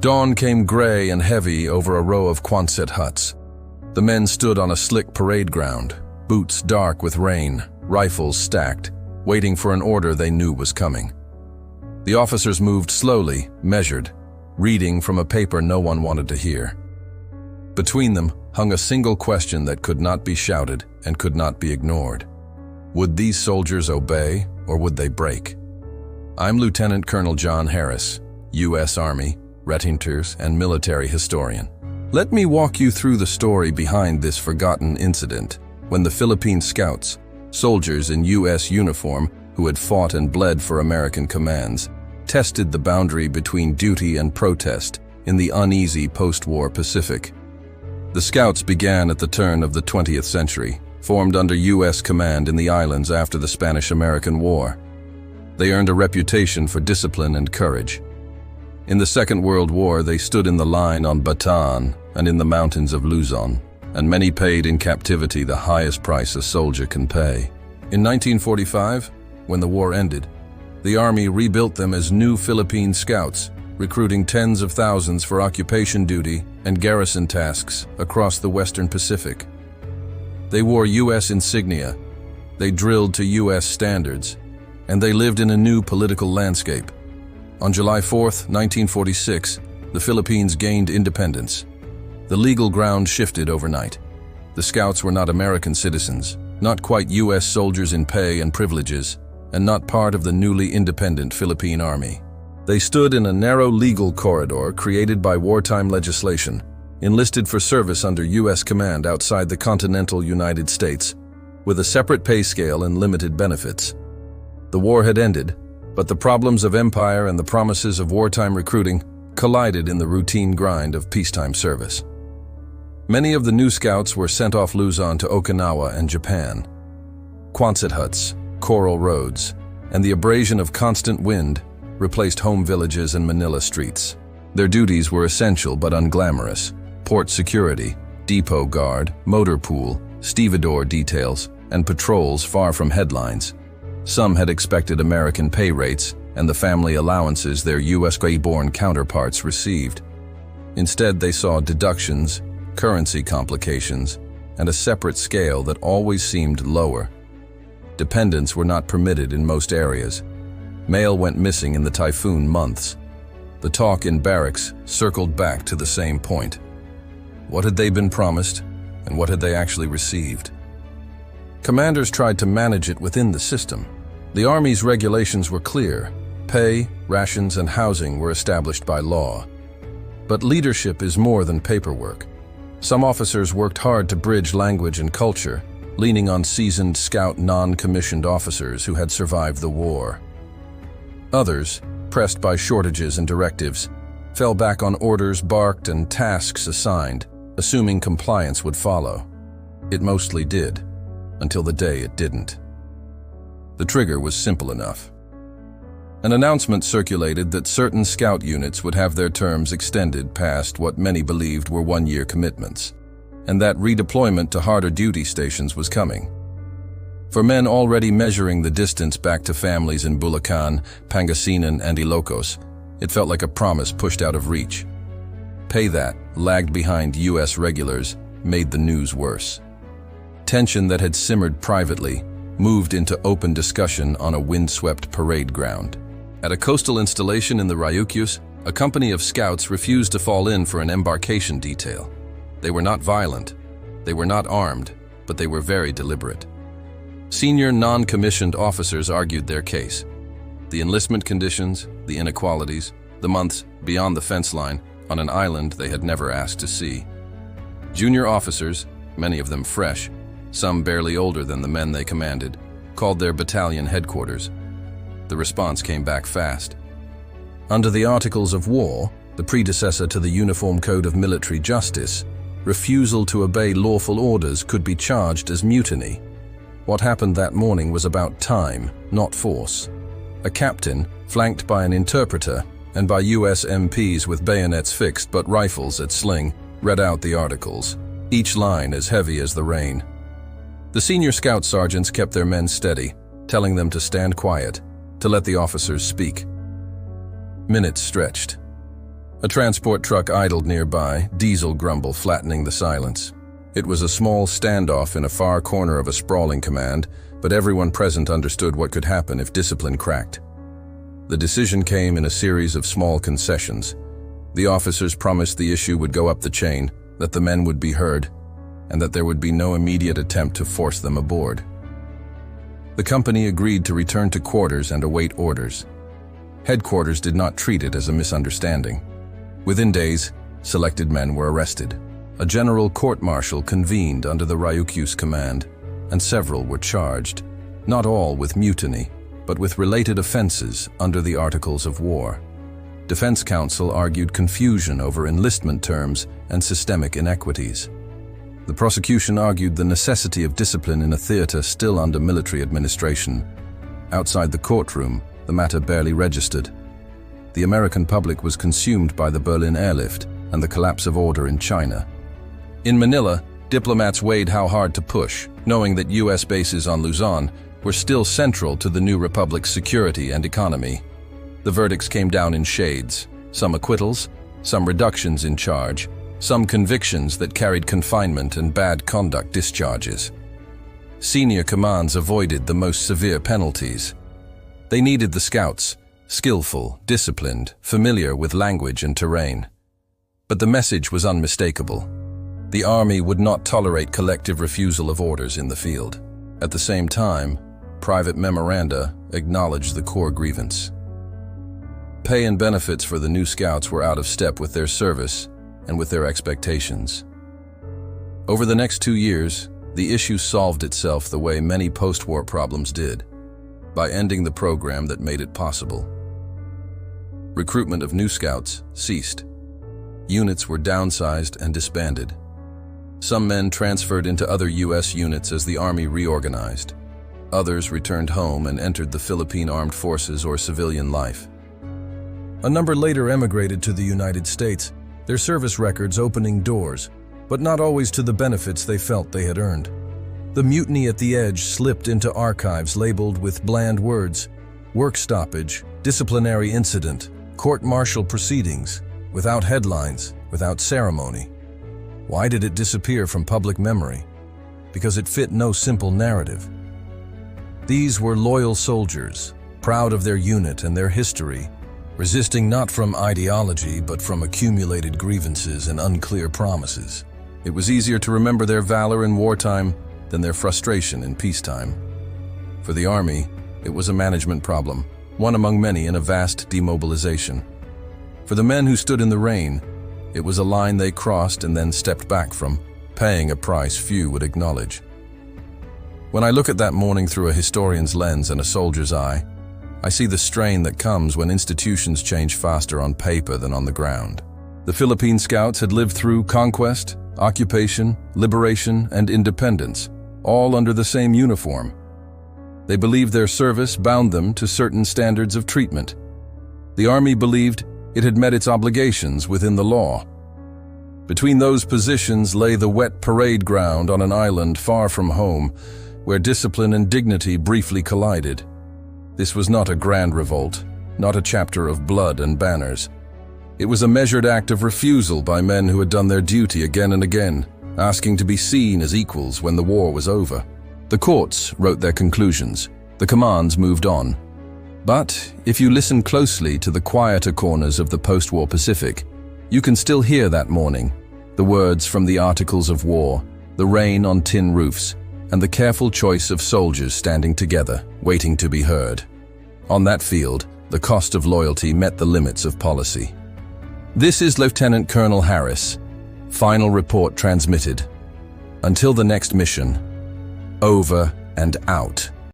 Dawn came gray and heavy over a row of Quonset huts. The men stood on a slick parade ground, boots dark with rain, rifles stacked, waiting for an order they knew was coming. The officers moved slowly, measured, reading from a paper no one wanted to hear. Between them hung a single question that could not be shouted and could not be ignored. Would these soldiers obey, or would they break? I'm Lieutenant Colonel John Harris, U.S. Army, Retiers, and military historian. Let me walk you through the story behind this forgotten incident when the Philippine Scouts, soldiers in U.S. uniform who had fought and bled for American commands, tested the boundary between duty and protest in the uneasy post-war Pacific. The Scouts began at the turn of the 20th century, formed under U.S. command in the islands after the Spanish-American War. They earned a reputation for discipline and courage. In the Second World War, they stood in the line on Bataan and in the mountains of Luzon, and many paid in captivity the highest price a soldier can pay. In 1945, when the war ended, the Army rebuilt them as new Philippine Scouts, recruiting tens of thousands for occupation duty and garrison tasks across the Western Pacific. They wore U.S. insignia, they drilled to U.S. standards, and they lived in a new political landscape. On July 4, 1946, the Philippines gained independence. The legal ground shifted overnight. The Scouts were not American citizens, not quite U.S. soldiers in pay and privileges, and not part of the newly independent Philippine Army. They stood in a narrow legal corridor created by wartime legislation, enlisted for service under U.S. command outside the continental United States, with a separate pay scale and limited benefits. The war had ended, but the problems of empire and the promises of wartime recruiting collided in the routine grind of peacetime service. Many of the new Scouts were sent off Luzon to Okinawa and Japan. Quonset huts, coral roads, and the abrasion of constant wind replaced home villages and Manila streets. Their duties were essential but unglamorous: port security, depot guard, motor pool, stevedore details, and patrols far from headlines. Some had expected American pay rates and the family allowances their US-born counterparts received. Instead, they saw deductions, currency complications, and a separate scale that always seemed lower. Dependents were not permitted in most areas. Mail went missing in the typhoon months. The talk in barracks circled back to the same point. What had they been promised, and what had they actually received? Commanders tried to manage it within the system. The Army's regulations were clear. Pay, rations, and housing were established by law. But leadership is more than paperwork. Some officers worked hard to bridge language and culture, leaning on seasoned Scout non-commissioned officers who had survived the war. Others, pressed by shortages and directives, fell back on orders barked and tasks assigned, assuming compliance would follow. It mostly did, until the day it didn't. The trigger was simple enough. An announcement circulated that certain Scout units would have their terms extended past what many believed were one-year commitments, and that redeployment to harder duty stations was coming. For men already measuring the distance back to families in Bulacan, Pangasinan, and Ilocos, it felt like a promise pushed out of reach. Pay that lagged behind U.S. regulars made the news worse. Tension that had simmered privately moved into open discussion on a windswept parade ground. At a coastal installation in the Ryukyus, a company of Scouts refused to fall in for an embarkation detail. They were not violent, they were not armed, but they were very deliberate. Senior non-commissioned officers argued their case. The enlistment conditions, the inequalities, the months beyond the fence line on an island they had never asked to see. Junior officers, many of them fresh, some barely older than the men they commanded, called their battalion headquarters. The response came back fast. Under the Articles of War, the predecessor to the Uniform Code of Military Justice, refusal to obey lawful orders could be charged as mutiny. What happened that morning was about time, not force. A captain, flanked by an interpreter, and by US MPs with bayonets fixed but rifles at sling, read out the articles, each line as heavy as the rain. The senior Scout sergeants kept their men steady, telling them to stand quiet, to let the officers speak. Minutes stretched. A transport truck idled nearby, diesel grumble flattening the silence. It was a small standoff in a far corner of a sprawling command, but everyone present understood what could happen if discipline cracked. The decision came in a series of small concessions. The officers promised the issue would go up the chain, that the men would be heard, and that there would be no immediate attempt to force them aboard. The company agreed to return to quarters and await orders. Headquarters did not treat it as a misunderstanding. Within days, selected men were arrested. A general court-martial convened under the Ryukyus command, and several were charged, not all with mutiny, but with related offenses under the Articles of War. Defense counsel argued confusion over enlistment terms and systemic inequities. The prosecution argued the necessity of discipline in a theater still under military administration. Outside the courtroom, the matter barely registered. The American public was consumed by the Berlin airlift and the collapse of order in China. In Manila, diplomats weighed how hard to push, knowing that U.S. bases on Luzon were still central to the new republic's security and economy. The verdicts came down in shades, some acquittals, some reductions in charge, some convictions that carried confinement and bad conduct discharges. Senior commands avoided the most severe penalties. They needed the scouts, skillful, disciplined, familiar with language and terrain. But the message was unmistakable. The army would not tolerate collective refusal of orders in the field. At the same time, private memoranda acknowledged the core grievance. Pay and benefits for the new scouts were out of step with their service and with their expectations. Over the next 2 years, the issue solved itself the way many post-war problems did, by ending the program that made it possible. Recruitment of new scouts ceased. Units were downsized and disbanded. Some men transferred into other U.S. units as the Army reorganized. Others returned home and entered the Philippine Armed Forces or civilian life. A number later emigrated to the United States, their service records opening doors, but not always to the benefits they felt they had earned. The mutiny at the edge slipped into archives labeled with bland words: work stoppage, disciplinary incident, court-martial proceedings, without headlines, without ceremony. Why did it disappear from public memory? Because it fit no simple narrative. These were loyal soldiers, proud of their unit and their history, resisting not from ideology but from accumulated grievances and unclear promises. It was easier to remember their valor in wartime than their frustration in peacetime. For the Army, it was a management problem, one among many in a vast demobilization. For the men who stood in the rain, it was a line they crossed and then stepped back from, paying a price few would acknowledge. When I look at that morning through a historian's lens and a soldier's eye, I see the strain that comes when institutions change faster on paper than on the ground. The Philippine Scouts had lived through conquest, occupation, liberation, and independence, all under the same uniform. They believed their service bound them to certain standards of treatment. The Army believed it had met its obligations within the law. Between those positions lay the wet parade ground on an island far from home, where discipline and dignity briefly collided. This was not a grand revolt, not a chapter of blood and banners. It was a measured act of refusal by men who had done their duty again and again, asking to be seen as equals when the war was over. The courts wrote their conclusions. The commands moved on. But if you listen closely to the quieter corners of the post-war Pacific, you can still hear that morning, the words from the Articles of War, the rain on tin roofs, and the careful choice of soldiers standing together, waiting to be heard. On that field, the cost of loyalty met the limits of policy. This is Lieutenant Colonel Harris. Final report transmitted. Until the next mission, over and out.